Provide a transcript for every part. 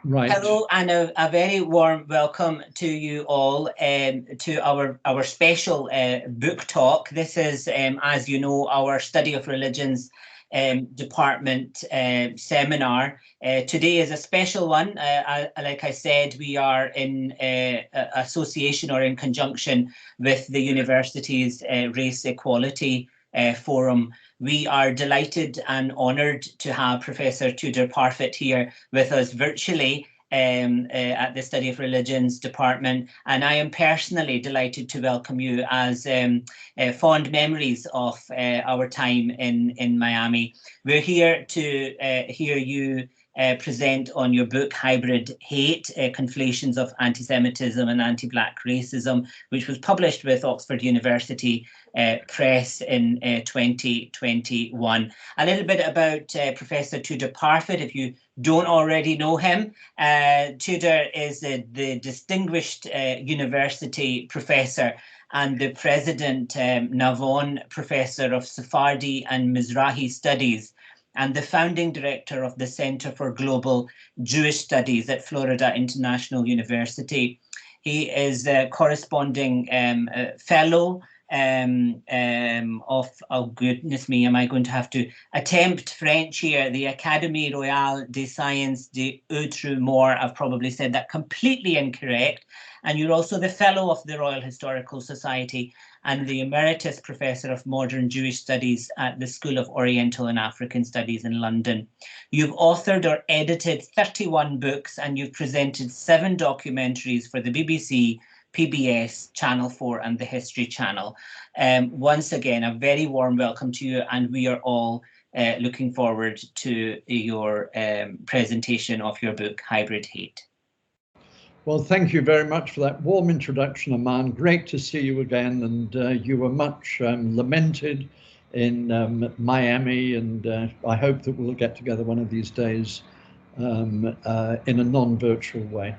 Right. Hello, and a very warm welcome to you all to our special book talk. This is, as you know, our Study of Religions department seminar. Today is a special one. Like I said, we are in association or in conjunction with the university's Race Equality Forum. We are delighted and honoured to have Professor Tudor Parfitt here with us virtually at the Study of Religions department, and I am personally delighted to welcome you as fond memories of our time in Miami. We're here to hear you present on your book Hybrid Hate, Conflations of Anti-Semitism and Anti-Black Racism, which was published with Oxford University Press in 2021. A little bit about Professor Tudor Parfitt, if you don't already know him. Tudor is the distinguished university professor and the President Navon Professor of Sephardi and Mizrahi Studies, and the founding director of the Center for Global Jewish Studies at Florida International University. He is a corresponding fellow of, oh goodness me, am I going to have to attempt French here, the Académie Royale des Sciences de Outre-mer. I've probably said that completely incorrect. And you're also the fellow of the Royal Historical Society and the Emeritus Professor of Modern Jewish Studies at the School of Oriental and African Studies in London. You've authored or edited 31 books, and you've presented 7 documentaries for the BBC, PBS, Channel 4 and the History Channel. Once again, a very warm welcome to you, and we are all looking forward to your presentation of your book, Hybrid Hate. Well, thank you very much for that warm introduction, Aman. Great to see you again, and you were much lamented in Miami, and I hope that we'll get together one of these days in a non-virtual way.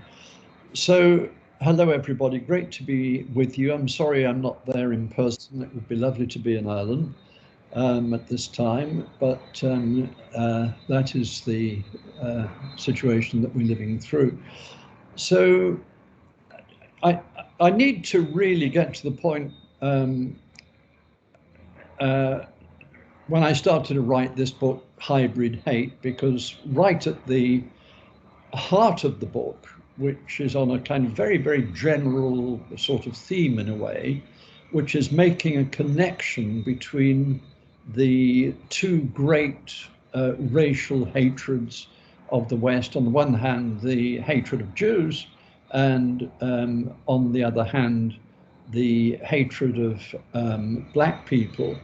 So, hello everybody, great to be with you. I'm sorry I'm not there in person. It would be lovely to be in Ireland at this time, but that is the situation that we're living through. So I need to really get to the point when I started to write this book, Hybrid Hate, because right at the heart of the book, which is on a kind of very, very general sort of theme in a way, which is making a connection between the two great racial hatreds of the West. On the one hand, the hatred of Jews, and on the other hand, the hatred of Black people.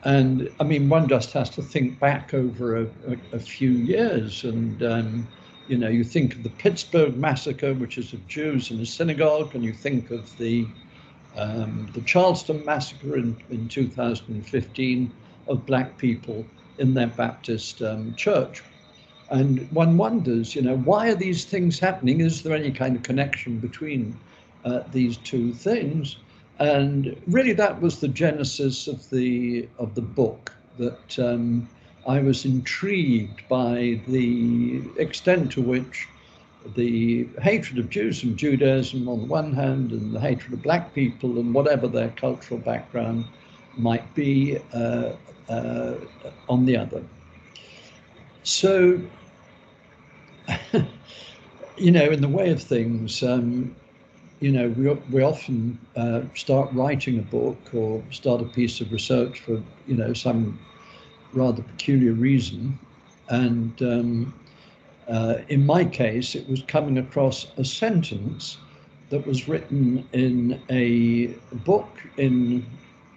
And I mean, one just has to think back over a few years, and you know, you think of the Pittsburgh massacre, which is of Jews in a synagogue, and you think of the Charleston massacre in 2015 of Black people in their Baptist church. And one wonders, you know, why are these things happening? Is there any kind of connection between these two things? And really, that was the genesis of the book, that I was intrigued by the extent to which the hatred of Jews and Judaism on the one hand, and the hatred of Black people and whatever their cultural background might be on the other. So, you know, in the way of things, you know, we often start writing a book or start a piece of research for, you know, some rather peculiar reason. And in my case, it was coming across a sentence that was written in a book in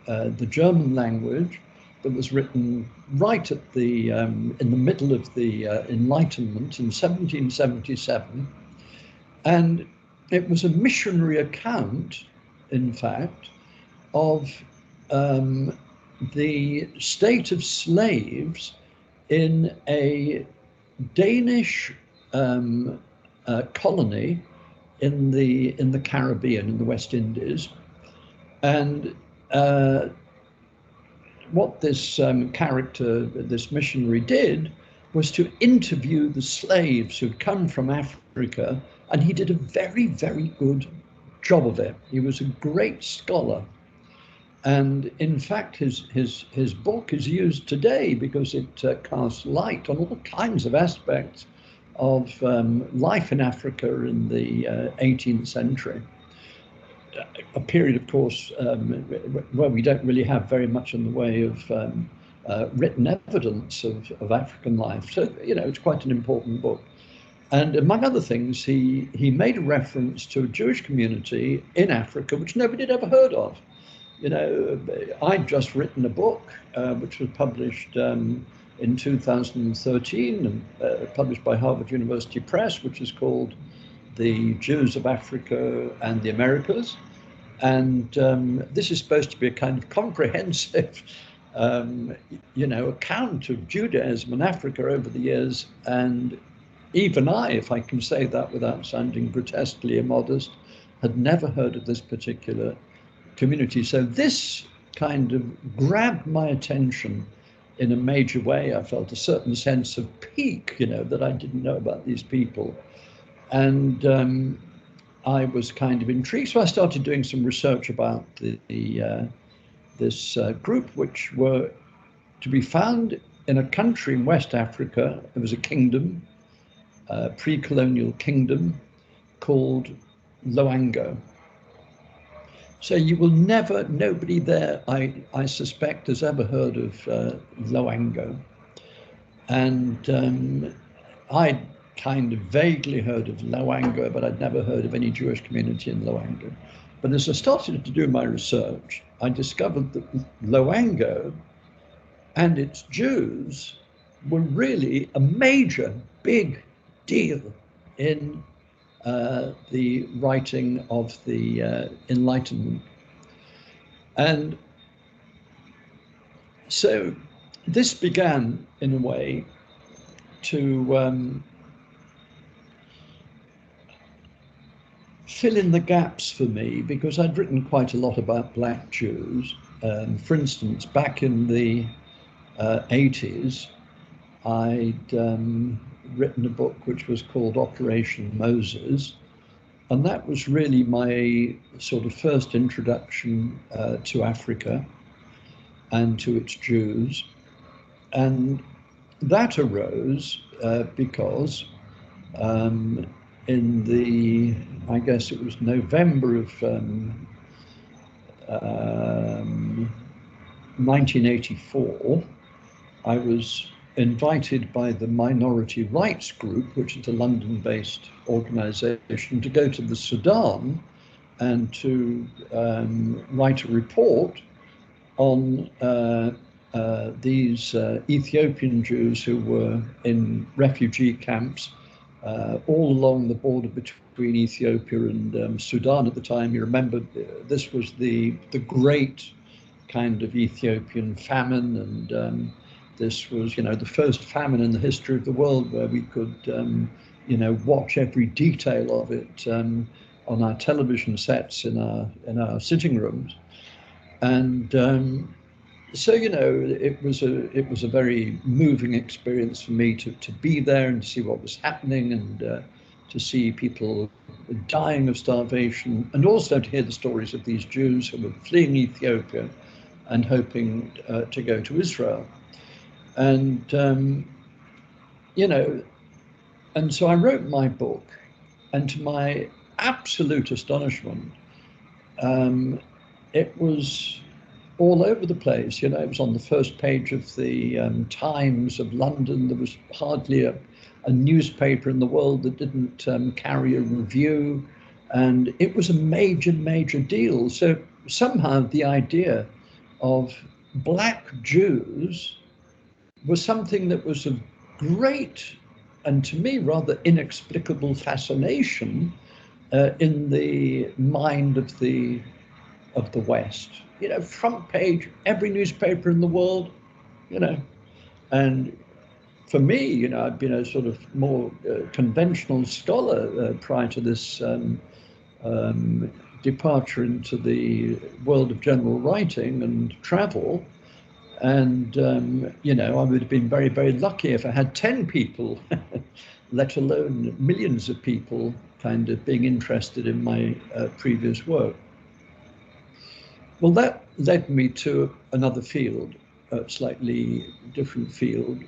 the German language that was written right at the in the middle of the Enlightenment in 1777, and it was a missionary account, in fact, of the state of slaves in a Danish colony in the Caribbean, in the West Indies, and what this character, this missionary, did was to interview the slaves who'd come from Africa, and he did a very, very good job of it. He was a great scholar. And in fact, his book is used today because it casts light on all kinds of aspects of life in Africa in the 18th century. A period, of course, where we don't really have very much in the way of written evidence of African life. So, you know, it's quite an important book. And among other things, he made a reference to a Jewish community in Africa, which nobody had ever heard of. You know, I'd just written a book, which was published in 2013 and published by Harvard University Press, which is called The Jews of Africa and the Americas. And this is supposed to be a kind of comprehensive, you know, account of Judaism in Africa over the years. And even I, if I can say that without sounding grotesquely immodest, had never heard of this particular community. So this kind of grabbed my attention in a major way. I felt a certain sense of pique, you know, that I didn't know about these people. And I was kind of intrigued. So I started doing some research about this group, which were to be found in a country in West Africa. It was a kingdom, a pre-colonial kingdom called Loango. So you will never, nobody there, I suspect, has ever heard of Lowango. And I'd kind of vaguely heard of Lowango, but I'd never heard of any Jewish community in Lowango. But as I started to do my research, I discovered that Lowango and its Jews were really a major, big deal in the writing of the Enlightenment. And so this began, in a way, to fill in the gaps for me, because I'd written quite a lot about Black Jews. For instance, back in the 80s, I'd written a book which was called Operation Moses, and that was really my sort of first introduction to Africa and to its Jews. And that arose because in the, I guess it was November of 1984, I was invited by the Minority Rights Group, which is a London-based organization, to go to the Sudan and to write a report on these Ethiopian Jews who were in refugee camps all along the border between Ethiopia and Sudan at the time. You remember, this was the great kind of Ethiopian famine, and this was, you know, the first famine in the history of the world where we could, you know, watch every detail of it on our television sets in our sitting rooms. And so, you know, it was a very moving experience for me to be there and to see what was happening, and to see people dying of starvation, and also to hear the stories of these Jews who were fleeing Ethiopia and hoping to go to Israel. And, you know, and so I wrote my book, and to my absolute astonishment, it was all over the place. You know, it was on the first page of the Times of London. There was hardly a newspaper in the world that didn't carry a review, and it was a major, major deal. So somehow the idea of Black Jews was something that was of great, and to me rather inexplicable, fascination in the mind of the West. You know, front page, every newspaper in the world, you know. And for me, you know, I'd been a sort of more conventional scholar prior to this departure into the world of general writing and travel. And, you know, I would have been very, very lucky if I had 10 people, let alone millions of people kind of being interested in my previous work. Well, that led me to another field, a slightly different field,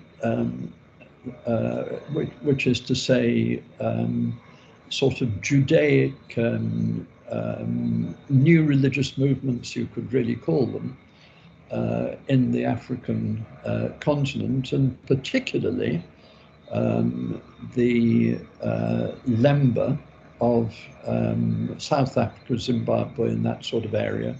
which is to say, sort of Judaic new religious movements, you could really call them, in the African continent, and particularly the Lemba of South Africa, Zimbabwe, and that sort of area.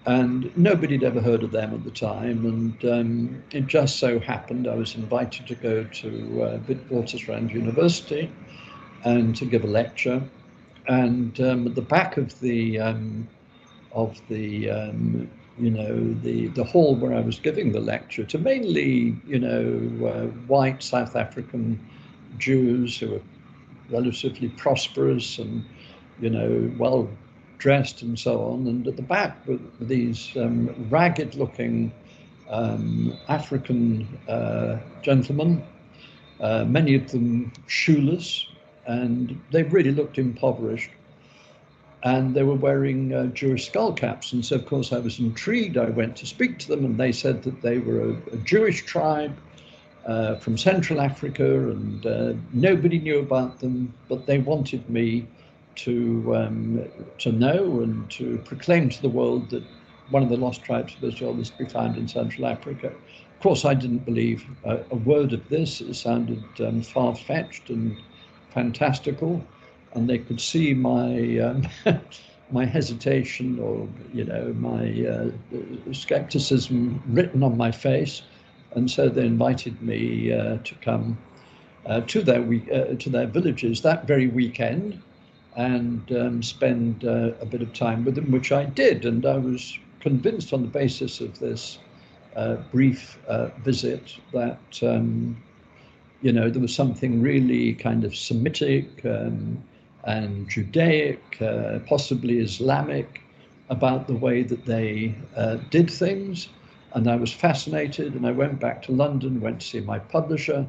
And nobody had ever heard of them at the time, and it just so happened I was invited to go to Witwatersrand University and to give a lecture. And at the back of the you know, the hall where I was giving the lecture to mainly, you know, white South African Jews who were relatively prosperous and, you know, well dressed and so on, and at the back were these ragged-looking African gentlemen, many of them shoeless, and they really looked impoverished, and they were wearing Jewish skull caps. And so, of course, I was intrigued. I went to speak to them, and they said that they were a Jewish tribe from Central Africa, and nobody knew about them, but they wanted me to know and to proclaim to the world that one of the lost tribes of Israel was to be found in Central Africa. Of course, I didn't believe a word of this. It sounded far-fetched and fantastical, and they could see my my hesitation, or, you know, my skepticism written on my face, and so they invited me to come to their villages that very weekend, and spend a bit of time with them, which I did. And I was convinced on the basis of this brief visit that, you know, there was something really kind of Semitic and Judaic, possibly Islamic, about the way that they did things. And I was fascinated, and I went back to London, went to see my publisher,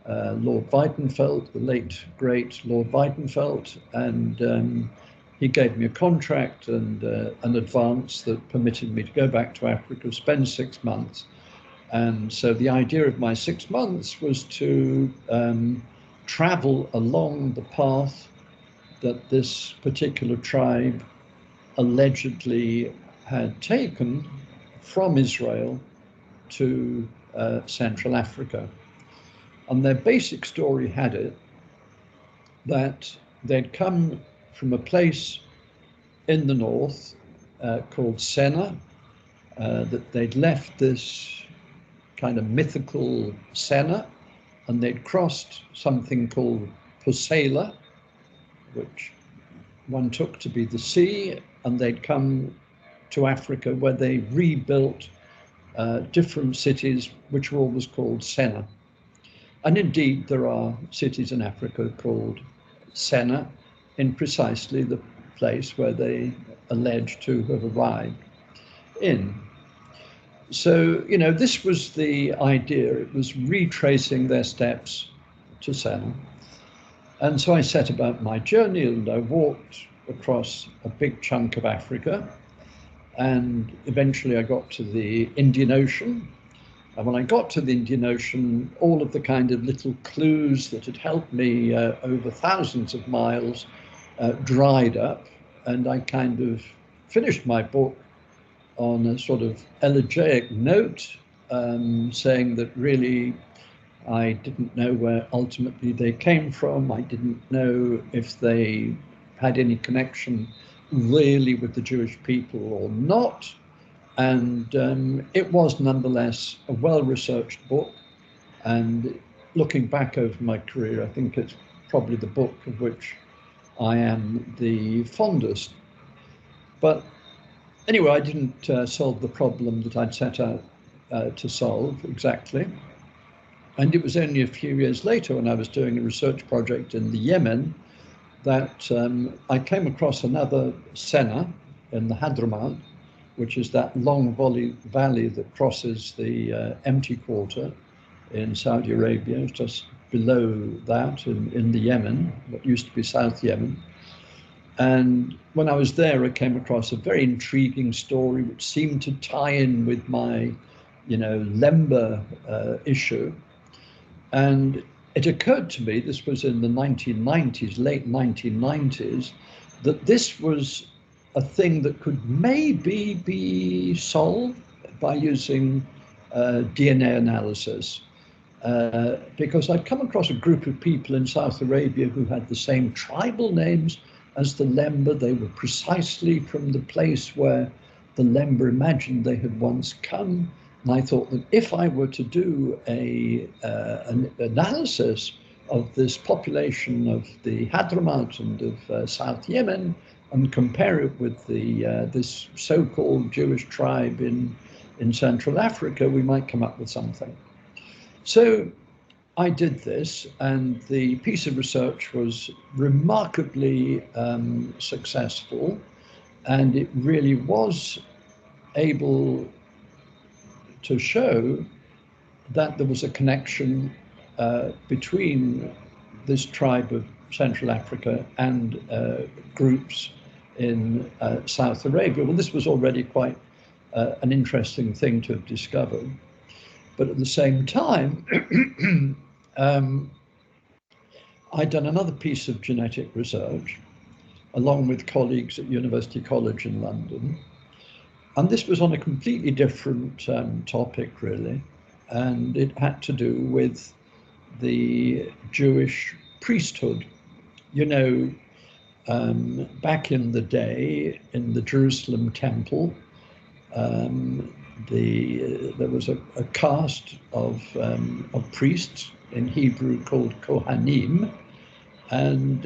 Lord Weidenfeld, the late, great Lord Weidenfeld, and he gave me a contract and an advance that permitted me to go back to Africa, spend 6 months. And so the idea of my 6 months was to travel along the path that this particular tribe allegedly had taken from Israel to Central Africa. And their basic story had it that they'd come from a place in the north called Senna, that they'd left this kind of mythical Senna, and they'd crossed something called Pusela, which one took to be the sea, and they'd come to Africa, where they rebuilt different cities, which were always called Senna. And indeed, there are cities in Africa called Senna, in precisely the place where they allege to have arrived in. So, you know, this was the idea. It was retracing their steps to Senna. And so I set about my journey, and I walked across a big chunk of Africa, and eventually I got to the Indian Ocean. And when I got to the Indian Ocean, all of the kind of little clues that had helped me over thousands of miles dried up, and I kind of finished my book on a sort of elegiac note, saying that really I didn't know where ultimately they came from. I didn't know if they had any connection really with the Jewish people or not. And it was nonetheless a well-researched book. And looking back over my career, I think it's probably the book of which I am the fondest. But anyway, I didn't solve the problem that I'd set out to solve exactly. And it was only a few years later, when I was doing a research project in the Yemen, that I came across another Senna in the Hadramaut, which is that long valley that crosses the empty quarter in Saudi Arabia, just below that in the Yemen, what used to be South Yemen. And when I was there, I came across a very intriguing story which seemed to tie in with my, Lemba issue. And it occurred to me, this was in the 1990s, late 1990s, that this was a thing that could maybe be solved by using DNA analysis. Because I'd come across a group of people in South Arabia who had the same tribal names as the Lemba. They were precisely from the place where the Lemba imagined they had once come. And I thought that if I were to do an analysis of this population of the Hadramaut and of South Yemen and compare it with this so-called Jewish tribe in Central Africa, we might come up with something. So I did this, and the piece of research was remarkably successful, and it really was able to show that there was a connection between this tribe of Central Africa and groups in South Arabia. Well, this was already quite an interesting thing to have discovered. But at the same time, I'd done another piece of genetic research along with colleagues at University College in London. And this was on a completely different topic, really. And it had to do with the Jewish priesthood. Back in the day, in the Jerusalem temple, there was a caste of priests in Hebrew called Kohanim, and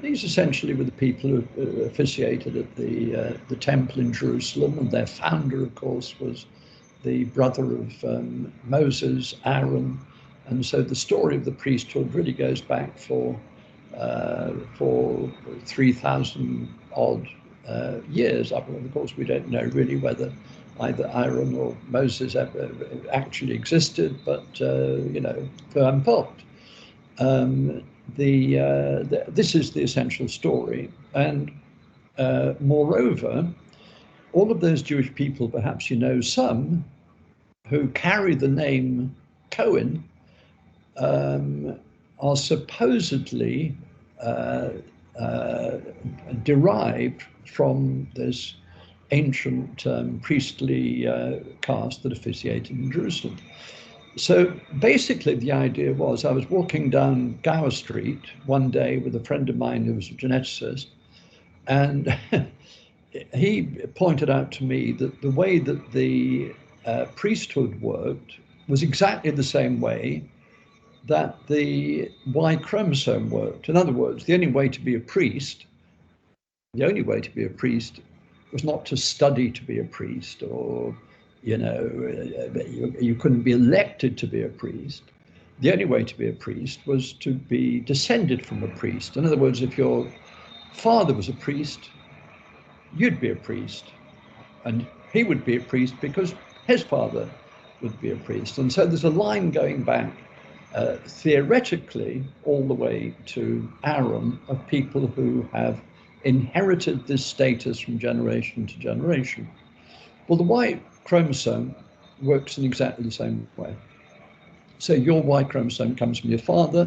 these essentially were the people who officiated at the temple in Jerusalem, and their founder, of course, was the brother of Moses, Aaron, and so the story of the priesthood really goes back for 3,000 odd years. Of course, we don't know really whether either Aaron or Moses ever actually existed, but peu importe. This is the essential story, and moreover, all of those Jewish people, perhaps some, who carry the name Cohen, are supposedly derived from this ancient priestly caste that officiated in Jerusalem. So basically the idea was, I was walking down Gower Street one day with a friend of mine who was a geneticist, and he pointed out to me that the way that the priesthood worked was exactly the same way that the Y chromosome worked. In other words, the only way to be a priest was not to study to be a priest, or you couldn't be elected to be a priest. The only way to be a priest was to be descended from a priest. In other words, if your father was a priest, you'd be a priest, and he would be a priest because his father would be a priest. And so there's a line going back theoretically all the way to Aaron, of people who have inherited this status from generation to generation. Well, the Y chromosome works in exactly the same way. So your Y chromosome comes from your father,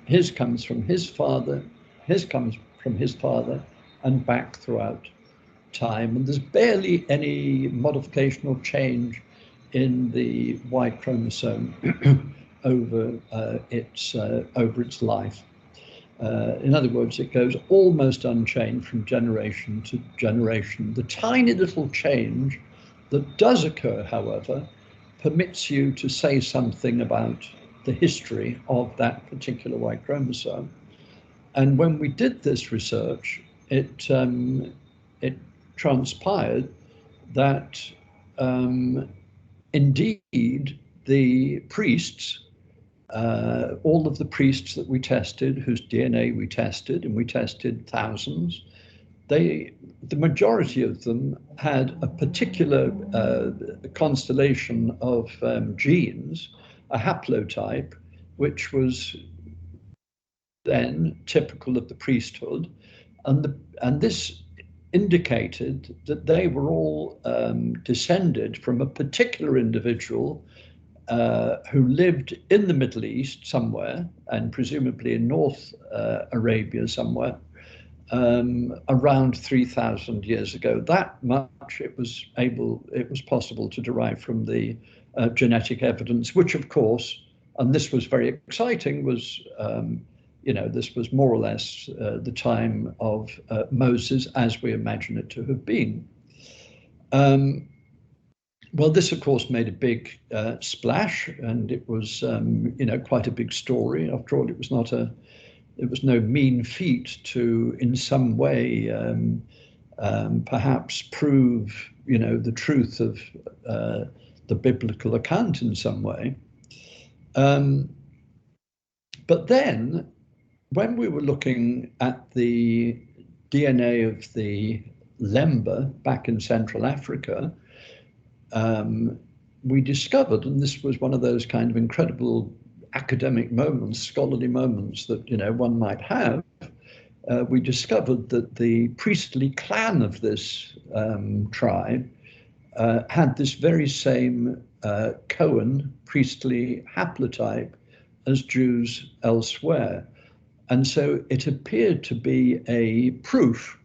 his comes from his father, his comes from his father, and back throughout time. And there's barely any modification or change in the Y chromosome over its life. In other words, it goes almost unchanged from generation to generation. The tiny little change that does occur, however, permits you to say something about the history of that particular Y chromosome. And when we did this research, it transpired that indeed the priests, all of the priests that we tested, whose DNA we tested, and we tested thousands, the majority of them had a particular constellation of genes, a haplotype, which was then typical of the priesthood, and this indicated that they were all descended from a particular individual who lived in the Middle East somewhere, and presumably in North Arabia somewhere, around 3,000 years ago. That much it was possible to derive from the genetic evidence, which of course, and this was very exciting, was this was more or less the time of Moses as we imagine it to have been. Well, this of course made a big splash, and it was quite a big story. After all, it was no mean feat to, in some way, perhaps prove, the truth of the biblical account in some way. But then, when we were looking at the DNA of the Lemba back in Central Africa, we discovered, and this was one of those kind of incredible academic moments, scholarly moments that one might have, we discovered that the priestly clan of this tribe had this very same Cohen priestly haplotype as Jews elsewhere. And so it appeared to be a proof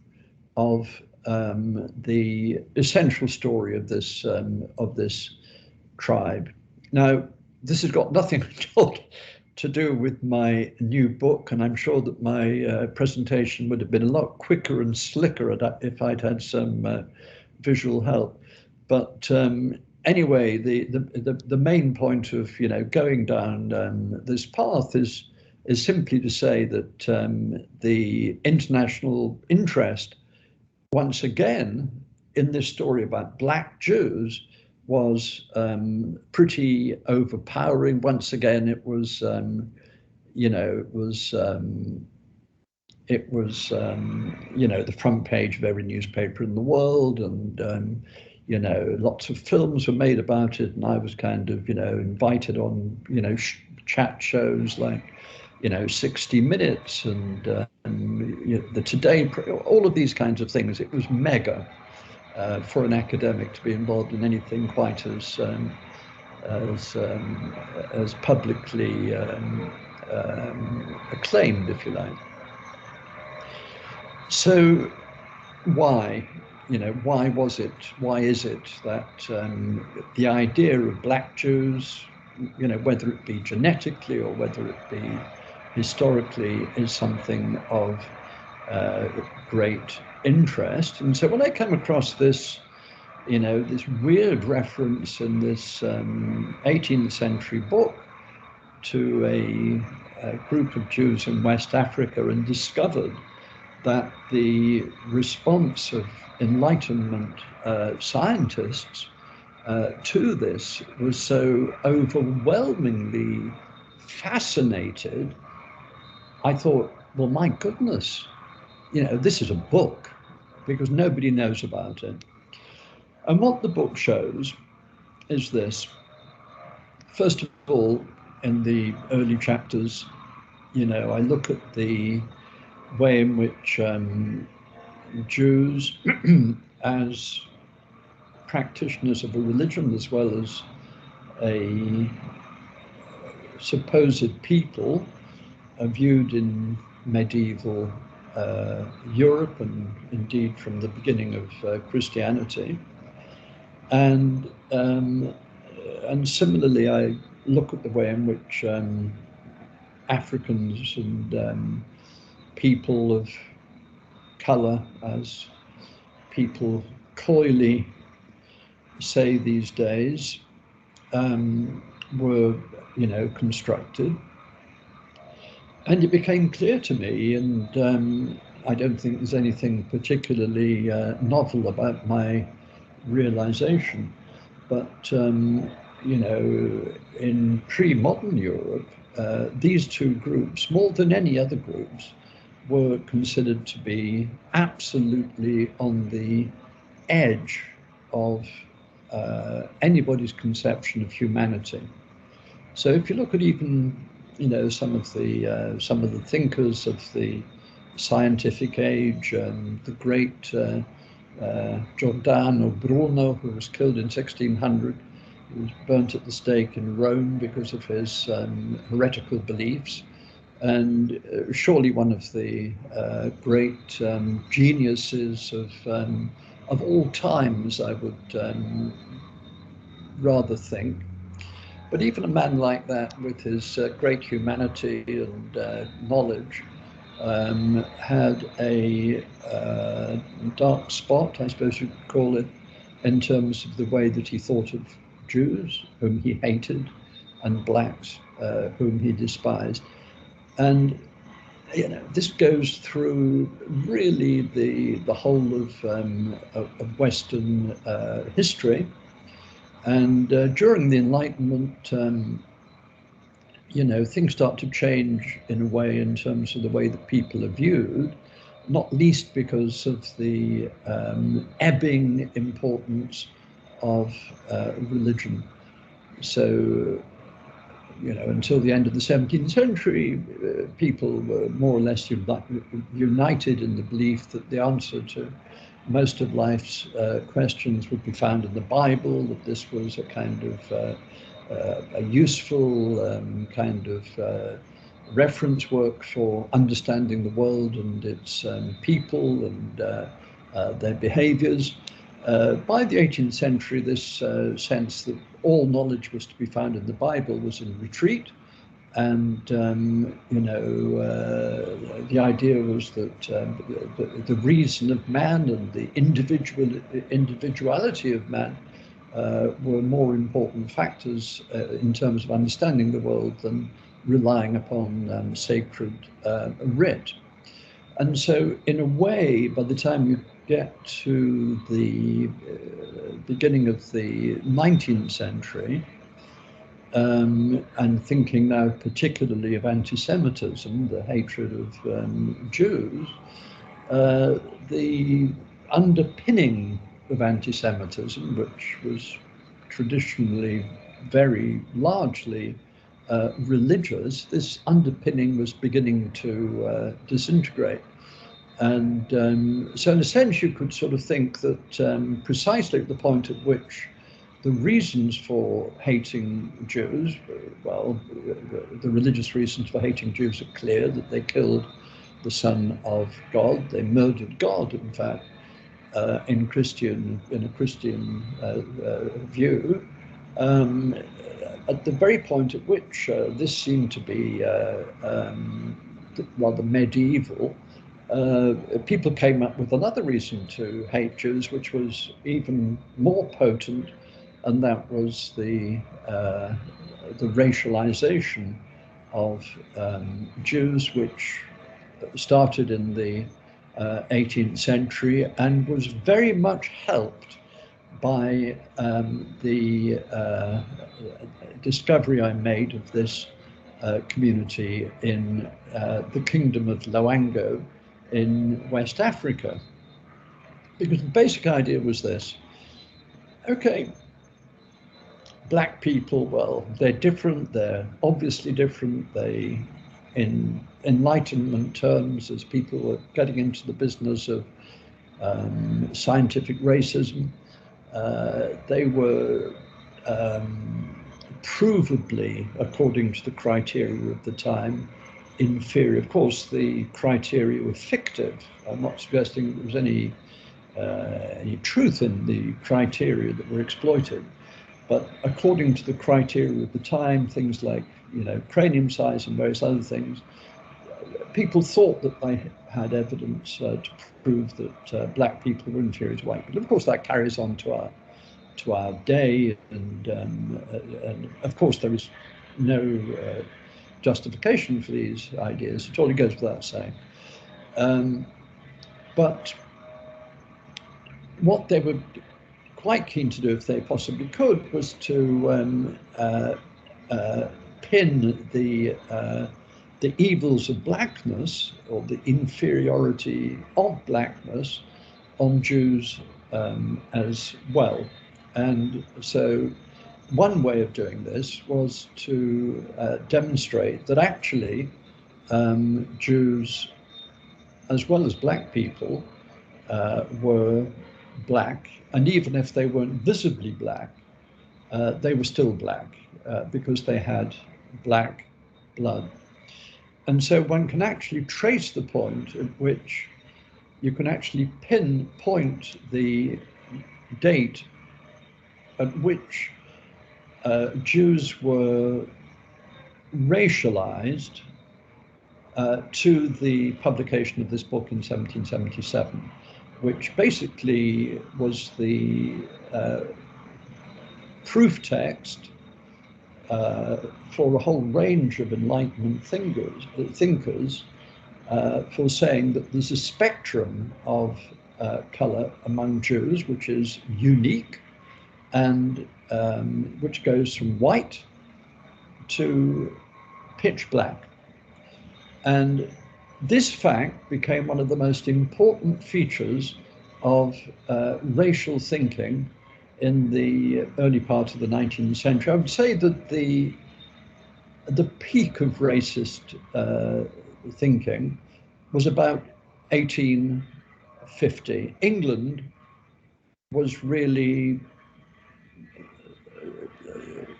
of the essential story of this tribe. Now, this has got nothing at all to do with my new book, and I'm sure that my presentation would have been a lot quicker and slicker if I'd had some visual help. But anyway, the main point of going down this path is simply to say that the international interest, once again, in this story about Black Jews was pretty overpowering. Once again, it was the front page of every newspaper in the world, and lots of films were made about it, and I was kind of invited on chat shows like 60 Minutes and the Today, all of these kinds of things. It was mega for an academic to be involved in anything quite as publicly acclaimed, if you like. So why is it that the idea of Black Jews, whether it be genetically or whether it be historically, is something of great interest? And so when I come across this, this weird reference in this 18th century book to a group of Jews in West Africa, and discovered that the response of Enlightenment scientists to this was so overwhelmingly fascinated, I thought, well, my goodness, this is a book, because nobody knows about it. And what the book shows is this. First of all, in the early chapters, I look at the way in which Jews, as practitioners of a religion as well as a supposed people, are viewed in medieval Europe, and indeed from the beginning of Christianity. And similarly, I look at the way in which Africans and people of colour, as people coyly say these days, were constructed. And it became clear to me, and I don't think there's anything particularly novel about my realization, but in pre-modern Europe, these two groups, more than any other groups, were considered to be absolutely on the edge of anybody's conception of humanity. So if you look at even, you know, some of the thinkers of the scientific age, the great Giordano Bruno, who was killed in 1600, he was burnt at the stake in Rome because of his heretical beliefs, and surely one of the great geniuses of all times, I would rather think. But even a man like that, with his great humanity and knowledge, had a dark spot, I suppose you'd call it, in terms of the way that he thought of Jews, whom he hated, and blacks, whom he despised. And you know, this goes through really the whole of Western history. And during the Enlightenment, you know, things start to change in a way in terms of the way that people are viewed, not least because of the ebbing importance of religion. So, you know, until the end of the 17th century, people were more or less united in the belief that the answer to most of life's questions would be found in the Bible, that this was a kind of a useful kind of reference work for understanding the world and its people and their behaviors. By the 18th century, this sense that all knowledge was to be found in the Bible was in retreat. And, you know, the idea was that the reason of man and the individuality of man were more important factors in terms of understanding the world than relying upon sacred writ. And so, in a way, by the time you get to the beginning of the 19th century, and thinking now particularly of anti-Semitism, the hatred of Jews, the underpinning of anti-Semitism, which was traditionally very largely religious, this underpinning was beginning to disintegrate. And so in a sense, you could sort of think that precisely at the point at which the reasons for hating Jews, well, the religious reasons for hating Jews are clear, that they killed the Son of God, they murdered God, in fact, in a Christian view. At the very point at which this seemed to be rather medieval, people came up with another reason to hate Jews, which was even more potent, and that was the racialization of Jews, which started in the 18th century and was very much helped by the discovery I made of this community in the kingdom of Loango in West Africa. Because the basic idea was this: okay, black people, well, they're different, they're obviously different. They, in Enlightenment terms, as people were getting into the business of scientific racism, they were provably, according to the criteria of the time, inferior. Of course, the criteria were fictive. I'm not suggesting there was any truth in the criteria that were exploited. But according to the criteria of the time, things like, you know, cranium size and various other things, people thought that they had evidence to prove that black people were inferior to white people. Of course, that carries on to our day, and of course there is no justification for these ideas. It only goes without saying. But what they were quite keen to do, if they possibly could, was to pin the the evils of blackness, or the inferiority of blackness, on Jews as well. And so one way of doing this was to demonstrate that actually Jews, as well as black people, were black, and even if they weren't visibly black, they were still black because they had black blood. And so one can actually trace the point at which you can actually pinpoint the date at which Jews were racialized to the publication of this book in 1777, which basically was the proof text for a whole range of Enlightenment thinkers for saying that there's a spectrum of color among Jews, which is unique, and which goes from white to pitch black. And this fact became one of the most important features of racial thinking in the early part of the 19th century. I would say that the peak of racist thinking was about 1850. England was really,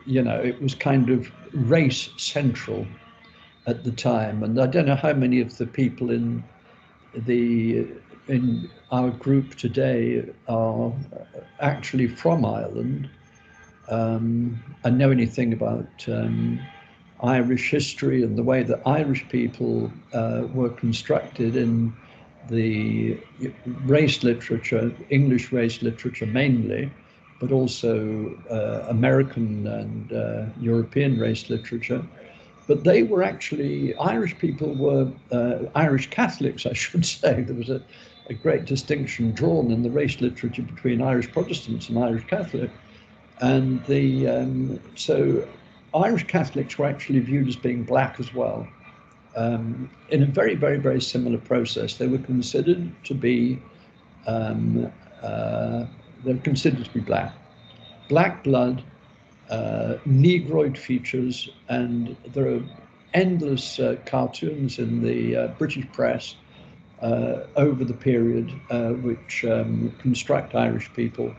it was kind of race central at the time. And I don't know how many of the people in our group today are actually from Ireland and know anything about Irish history and the way that Irish people were constructed in the race literature, English race literature mainly, but also American and European race literature. But they were actually, Irish people were Irish Catholics, I should say. There was a great distinction drawn in the race literature between Irish Protestants and Irish Catholics. And so Irish Catholics were actually viewed as being black as well. In a very, very, very similar process. They were considered to be, black. Black blood, Negroid features, and there are endless cartoons in the British press over the period which construct Irish people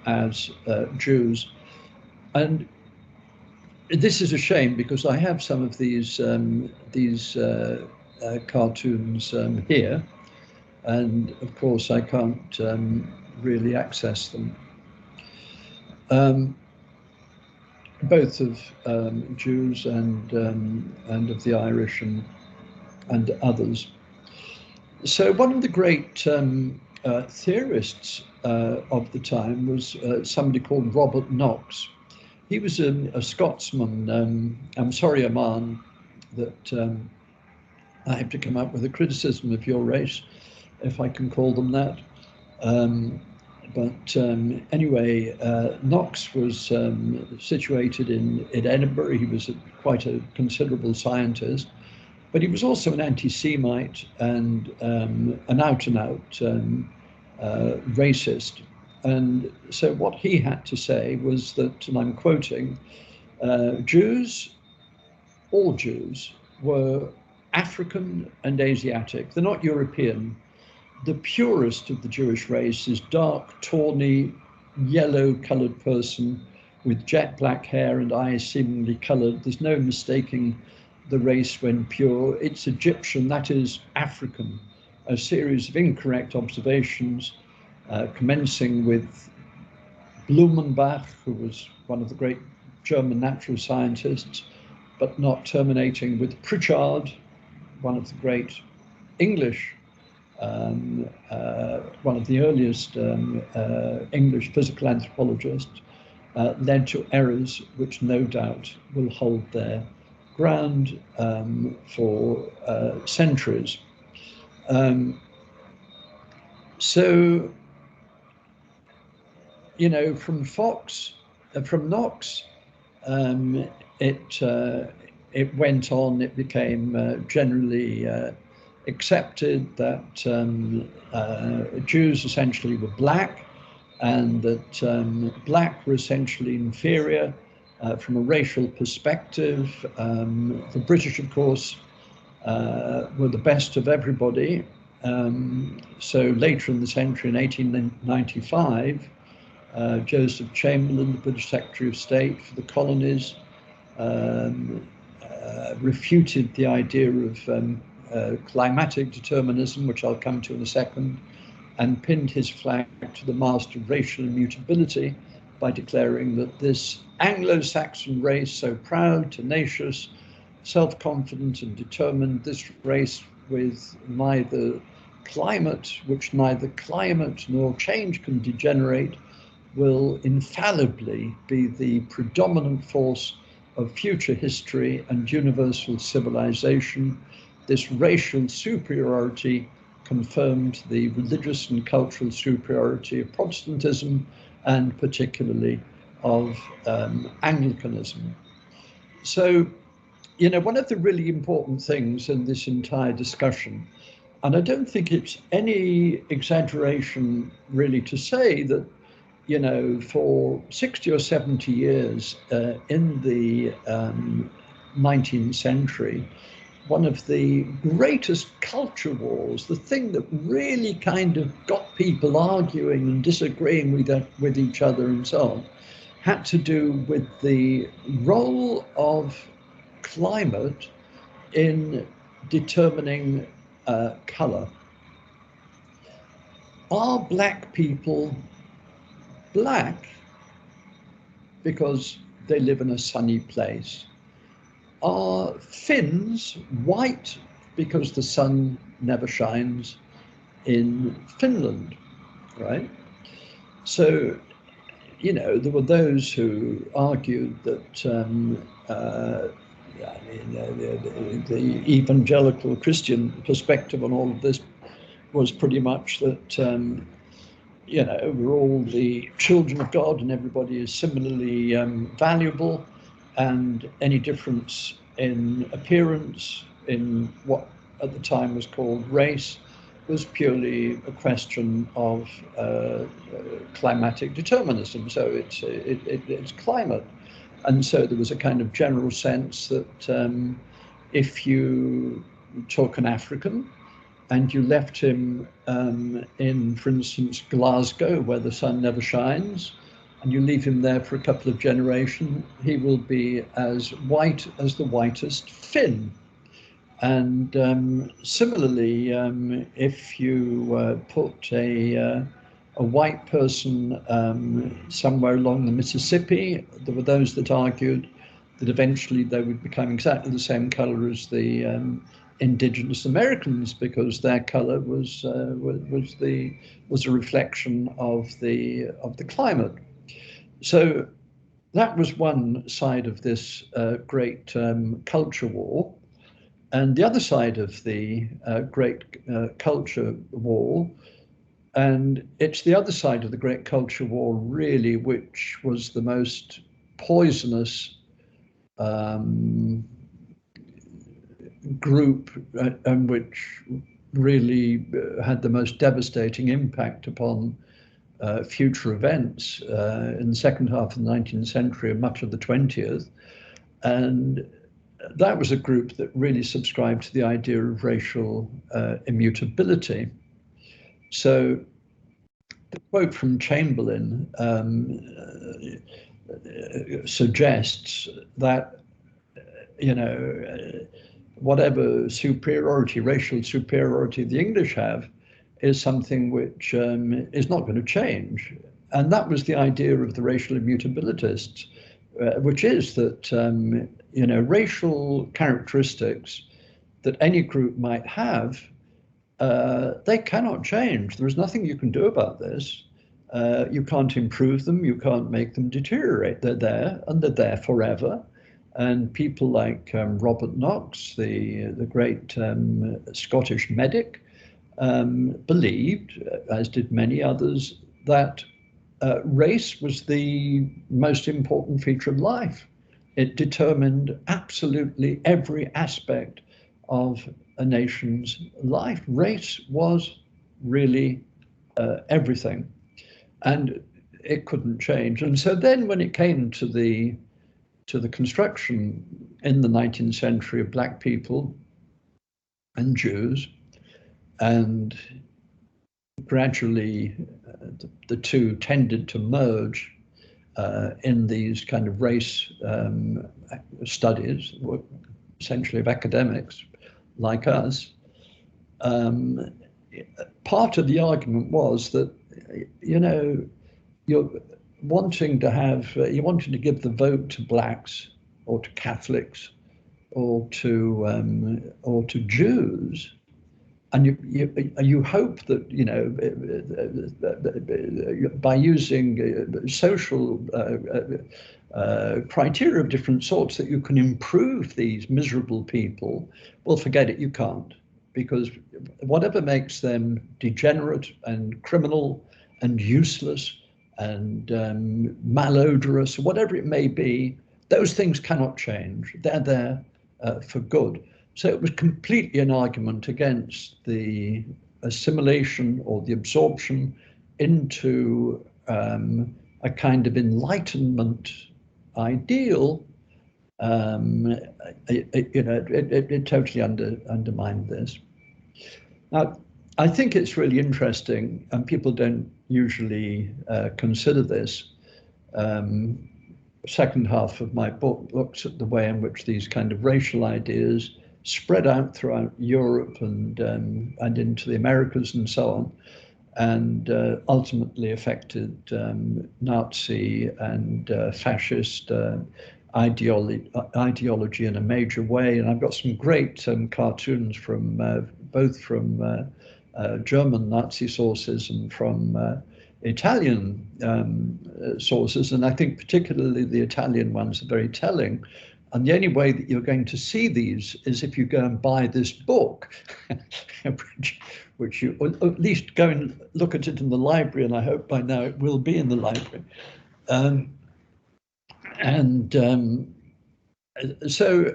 as Jews. And this is a shame because I have some of these cartoons here, and of course I can't really access them. Both of Jews and of the Irish and others. So one of the great theorists of the time was somebody called Robert Knox. He was a Scotsman. I'm sorry, Aman, that I have to come up with a criticism of your race, if I can call them that. But anyway, Knox was situated in Edinburgh. He was quite a considerable scientist, but he was also an anti-Semite and an out-and-out racist. And so what he had to say was that, and I'm quoting, Jews, all Jews, were African and Asiatic. They're not European. The purest of the Jewish race is dark, tawny, yellow-colored person with jet black hair and eyes seemingly colored. There's no mistaking the race when pure. It's Egyptian, that is African. A series of incorrect observations, commencing with Blumenbach, who was one of the great German natural scientists, but not terminating with Pritchard, one of the great English one of the earliest English physical anthropologists, led to errors which no doubt will hold their ground for centuries. So, from Knox, it went on, it became generally accepted that Jews essentially were black, and that black were essentially inferior from a racial perspective. The British, of course, were the best of everybody. So later in the century, in 1895, Joseph Chamberlain, the British Secretary of State for the colonies, refuted the idea of climatic determinism, which I'll come to in a second, and pinned his flag to the mast of racial immutability by declaring that this Anglo-Saxon race, so proud, tenacious, self-confident and determined, this race with neither climate, which neither climate nor change can degenerate, will infallibly be the predominant force of future history and universal civilization. This racial superiority confirmed the religious and cultural superiority of Protestantism, and particularly of Anglicanism. So, you know, one of the really important things in this entire discussion, and I don't think it's any exaggeration really to say that, you know, for 60 or 70 years in the 19th century, one of the greatest culture wars, the thing that really kind of got people arguing and disagreeing with each other and so on, had to do with the role of climate in determining color. Are black people black because they live in a sunny place? Are Finns white because the sun never shines in Finland, right? So, you know, there were those who argued that the evangelical Christian perspective on all of this was pretty much that, you know, we're all the children of God and everybody is similarly valuable, and any difference in appearance, in what at the time was called race, was purely a question of climatic determinism. So it's climate. And so there was a kind of general sense that if you took an African and you left him in, for instance, Glasgow, where the sun never shines, and you leave him there for a couple of generations, he will be as white as the whitest Finn. And similarly, if you put a white person somewhere along the Mississippi, there were those that argued that eventually they would become exactly the same color as the indigenous Americans, because their color was a reflection of the climate. So that was one side of this great culture war. And the other side of the great culture war, and it's the other side of the great culture war really which was the most poisonous group, and which really had the most devastating impact upon future events in the second half of the 19th century and much of the 20th. And that was a group that really subscribed to the idea of racial immutability. So the quote from Chamberlain suggests that, you know, whatever superiority, racial superiority the English have, is something which is not going to change. And that was the idea of the racial immutabilitists, which is that, you know, racial characteristics that any group might have, they cannot change. There's nothing you can do about this. You can't improve them. You can't make them deteriorate. They're there, and they're there forever. And people like Robert Knox, the great Scottish medic, believed, as did many others, that race was the most important feature of life it determined absolutely every aspect of a nation's life. Race was really everything, and it couldn't change. And so then when it came to the construction in the 19th century of black people and Jews, and gradually the two tended to merge in these kind of race studies, essentially of academics like us. Part of the argument was that, you're wanting to give the vote to blacks or to Catholics or to Jews, and you hope that by using social criteria of different sorts that you can improve these miserable people. Well, forget it, you can't, because whatever makes them degenerate and criminal and useless and malodorous, whatever it may be, those things cannot change. They're there for good. So it was completely an argument against the assimilation or the absorption into a kind of Enlightenment ideal. It totally undermined this. Now, I think it's really interesting, and people don't usually consider this. Second half of my book looks at the way in which these kind of racial ideas spread out throughout Europe and into the Americas and so on, and ultimately affected Nazi and fascist ideology in a major way. And I've got some great cartoons from both from German Nazi sources and from Italian sources, and I think particularly the Italian ones are very telling. And the only way that you're going to see these is if you go and buy this book, which you, or at least go and look at it in the library, and I hope by now it will be in the library. So,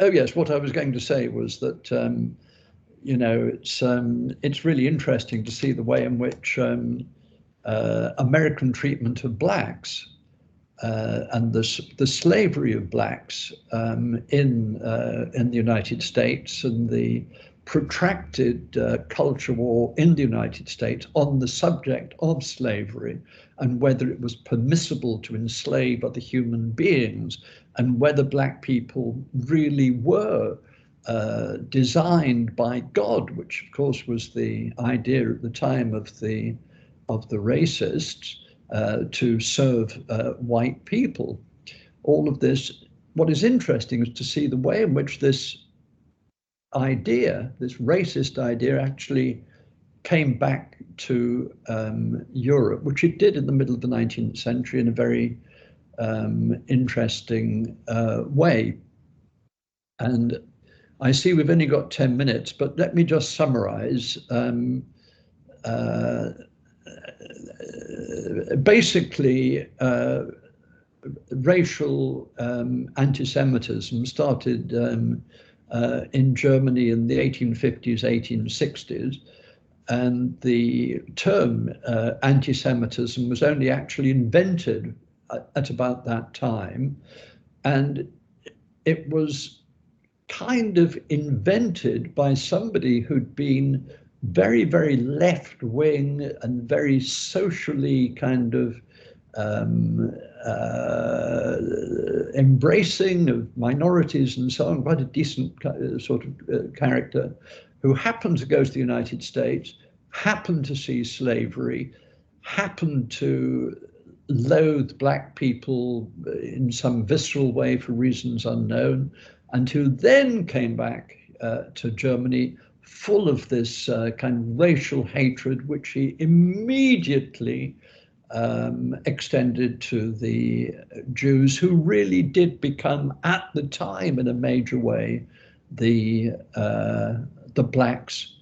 oh yes, what I was going to say was that it's really interesting to see the way in which American treatment of blacks and the slavery of blacks in the United States, and the protracted culture war in the United States on the subject of slavery, and whether it was permissible to enslave other human beings, and whether black people really were designed by God, which of course was the idea at the time of the racists, to serve white people. All of this, what is interesting is to see the way in which this idea, this racist idea, actually came back to Europe, which it did in the middle of the 19th century in a very interesting way. And I see we've only got 10 minutes, but let me just summarize. Basically, racial anti-Semitism started in Germany in the 1850s, 1860s, and the term anti-Semitism was only actually invented at about that time, and it was kind of invented by somebody who'd been very, very left-wing and very socially kind of embracing of minorities and so on, quite a decent sort of character, who happened to go to the United States, happened to see slavery, happened to loathe black people in some visceral way for reasons unknown, and who then came back to Germany full of this kind of racial hatred, which he immediately extended to the Jews, who really did become, at the time, in a major way, the blacks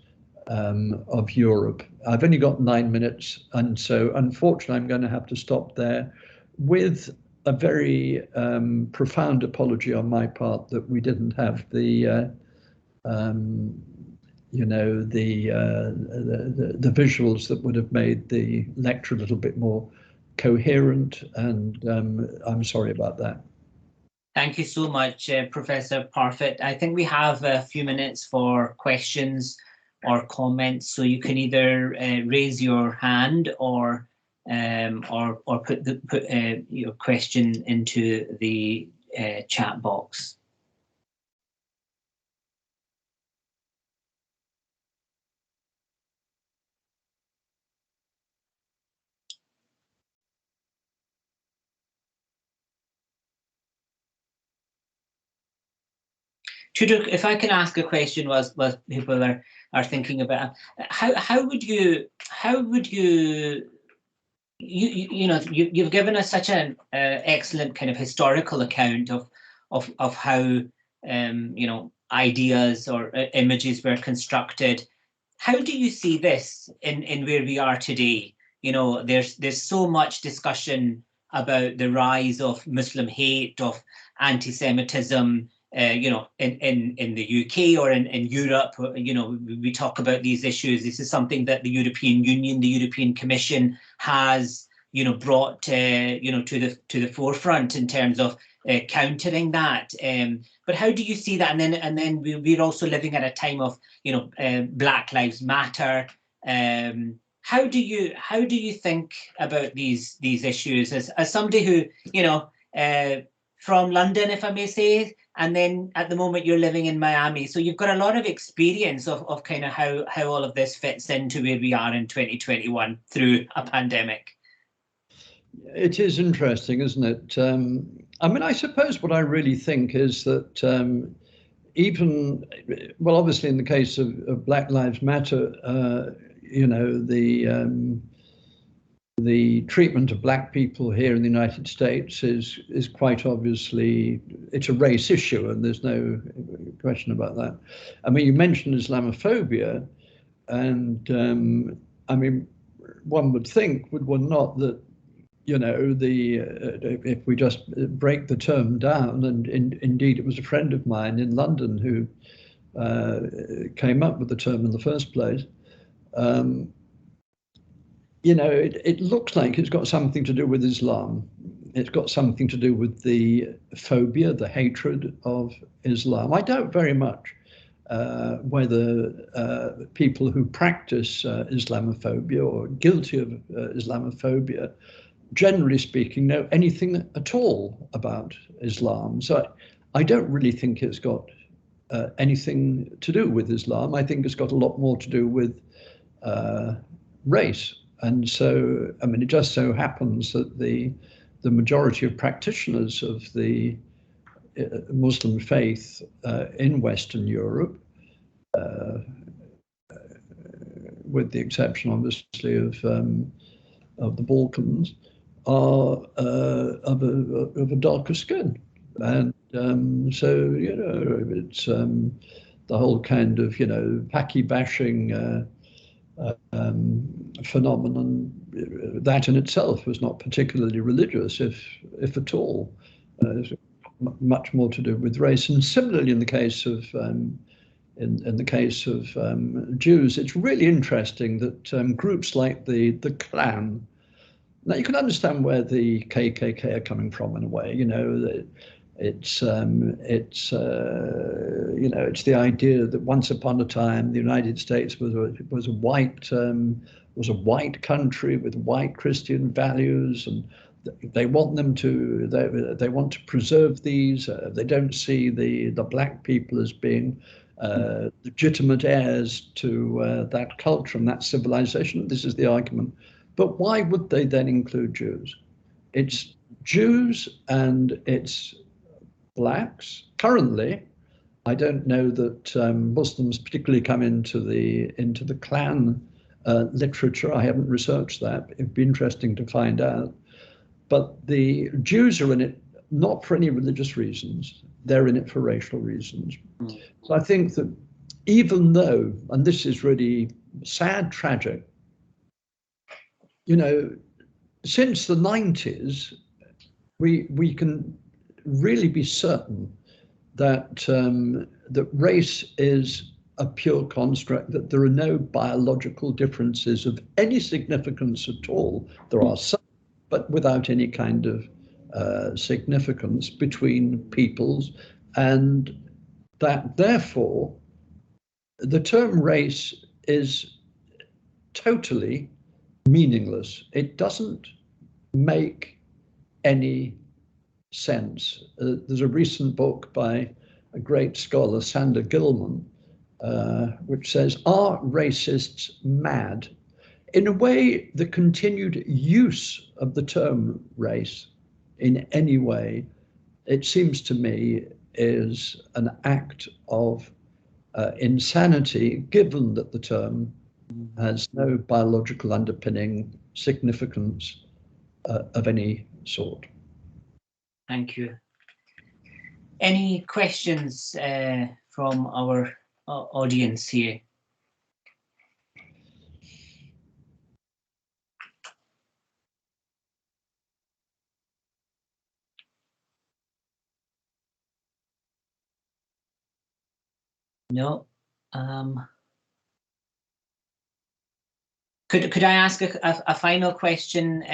of Europe. I've only got 9 minutes, and so unfortunately I'm going to have to stop there. With a very profound apology on my part that we didn't have the you know, the visuals that would have made the lecture a little bit more coherent, and I'm sorry about that. Thank you so much, Professor Parfitt. I think we have a few minutes for questions or comments, so you can either raise your hand or put your question into the chat box. Tudor, if I can ask a question, was people are thinking about how would you know, you've given us such an excellent kind of historical account of how you know, ideas or images were constructed. How do you see this in where we are today? You know, there's so much discussion about the rise of Muslim hate, of anti-Semitism. You know, in the UK or in Europe, you know, we talk about these issues. This is something that the European Union, the European Commission has, you know, brought, you know, to the forefront in terms of countering that. But how do you see that? And then we're also living at a time of, you know, Black Lives Matter. How do you think about these issues as somebody who, you know, from London, if I may say, and then at the moment you're living in Miami, so you've got a lot of experience of kind of how all of this fits into where we are in 2021 through a pandemic. It is interesting, isn't it? I mean, I suppose what I really think is that even, well, obviously in the case of Black Lives Matter, you know, the treatment of Black people here in the United States is quite obviously, it's a race issue, and there's no question about that. I mean, you mentioned Islamophobia, and I mean, one would think, would one not, that, you know, if we just break the term down, and indeed it was a friend of mine in London who came up with the term in the first place. You know, it looks like it's got something to do with Islam. It's got something to do with the phobia, the hatred of Islam. I doubt very much whether people who practice Islamophobia or guilty of Islamophobia, generally speaking, know anything at all about Islam. So I don't really think it's got anything to do with Islam. I think it's got a lot more to do with race. And so, I mean, it just so happens that the majority of practitioners of the Muslim faith in Western Europe, with the exception, obviously, of the Balkans, are of a darker skin. And so, you know, it's the whole kind of, you know, Paki bashing phenomenon, that in itself was not particularly religious, if at all. Much more to do with race. And similarly, in the case of in the case of Jews, it's really interesting that groups like the Klan. Now you can understand where the KKK are coming from in a way. You know, it's you know, it's the idea that once upon a time the United States was a white country with white Christian values, and they want them to they want to preserve these. They don't see the Black people as being legitimate heirs to that culture and that civilization. This is the argument. But why would they then include Jews? It's Jews and it's Blacks. Currently, I don't know that Muslims particularly come into the Klan literature. I haven't researched that. It'd be interesting to find out. But the Jews are in it not for any religious reasons. They're in it for racial reasons. So I think that even though, and this is really sad, tragic, you know, since the 90s, we can really be certain that that race is a pure construct, that there are no biological differences of any significance at all. There are some, but without any kind of significance between peoples, and that therefore the term race is totally meaningless. It doesn't make any sense. There's a recent book by a great scholar, Sander Gilman, which says, "Are racists mad?" In a way, the continued use of the term race in any way, it seems to me, is an act of insanity, given that the term has no biological underpinning significance of any sort. Thank you. Any questions from our audience here? No. Could I ask a final question,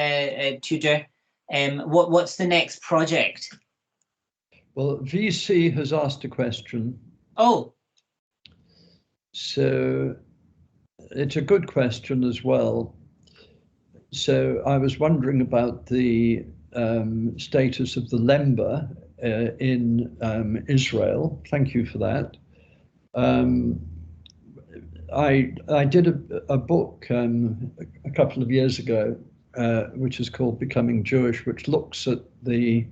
Tudor? What's the next project? Well, VC has asked a question. Oh. So it's a good question as well. So I was wondering about the status of the Lemba in Israel. Thank you for that. I did a book a couple of years ago, which is called Becoming Jewish, which looks at the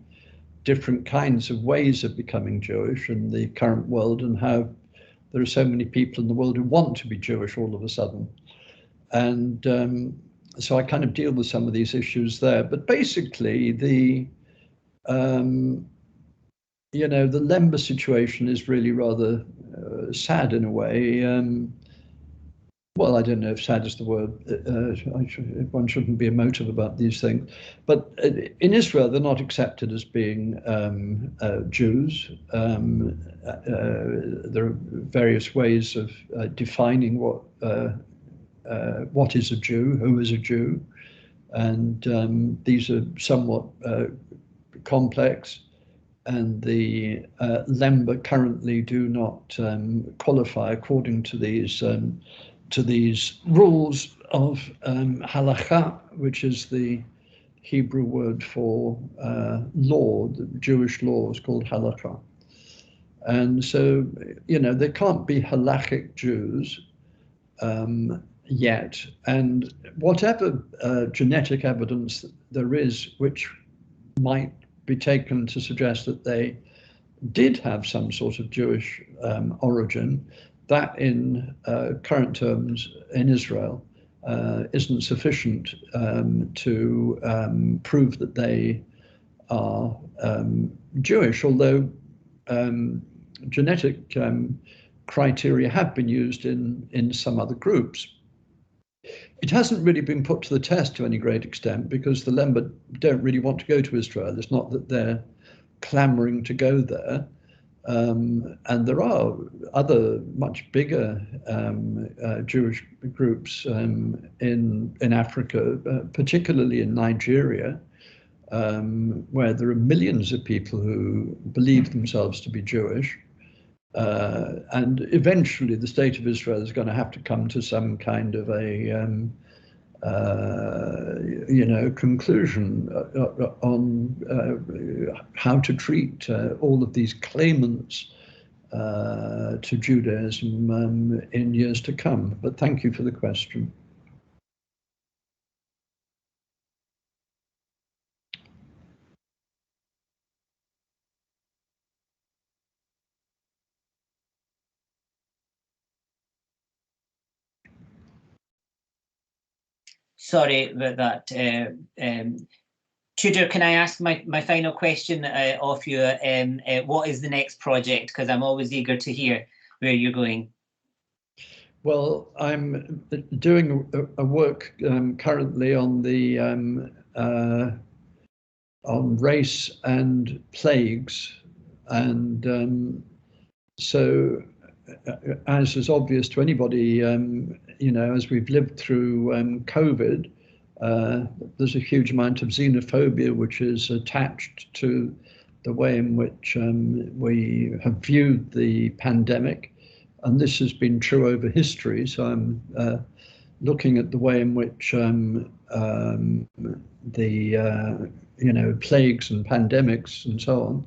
different kinds of ways of becoming Jewish in the current world, and how there are so many people in the world who want to be Jewish all of a sudden. And so I kind of deal with some of these issues there. But basically, the the Lemba situation is really rather sad in a way. Well, I don't know if sad is the word. One shouldn't be emotive about these things. But in Israel, they're not accepted as being Jews. There are various ways of defining what is a Jew, who is a Jew. And these are somewhat complex. And the Lemba currently do not qualify according to these rules of halakha, which is the Hebrew word for law. The Jewish law is called halakha. And so, there can't be halakhic Jews yet. And whatever genetic evidence there is, which might be taken to suggest that they did have some sort of Jewish origin, that in current terms in Israel isn't sufficient to prove that they are Jewish, although genetic criteria have been used in some other groups. It hasn't really been put to the test to any great extent, because the Lemba don't really want to go to Israel. It's not that they're clamoring to go there. And there are other much bigger Jewish groups in Africa, particularly in Nigeria, where there are millions of people who believe themselves to be Jewish. And eventually the state of Israel is going to have to come to some kind of a conclusion on how to treat all of these claimants to Judaism in years to come. But thank you for the question. Sorry about that. Tudor, can I ask my final question of you? What is the next project? Because I'm always eager to hear where you're going. Well, I'm doing a work currently on the on race and plagues, and so as is obvious to anybody, as we've lived through COVID, there's a huge amount of xenophobia which is attached to the way in which we have viewed the pandemic, and this has been true over history. So I'm looking at the way in which the plagues and pandemics and so on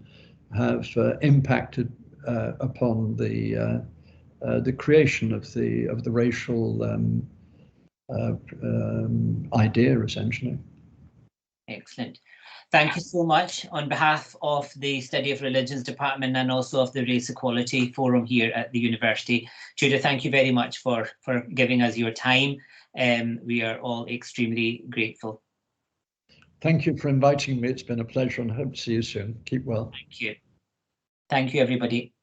have impacted upon the creation of the racial idea, essentially. Excellent. Thank you so much on behalf of the Study of Religions Department and also of the Race Equality Forum here at the university. Tudor, thank you very much for giving us your time. We are all extremely grateful. Thank you for inviting me. It's been a pleasure and I hope to see you soon. Keep well. Thank you. Thank you, everybody.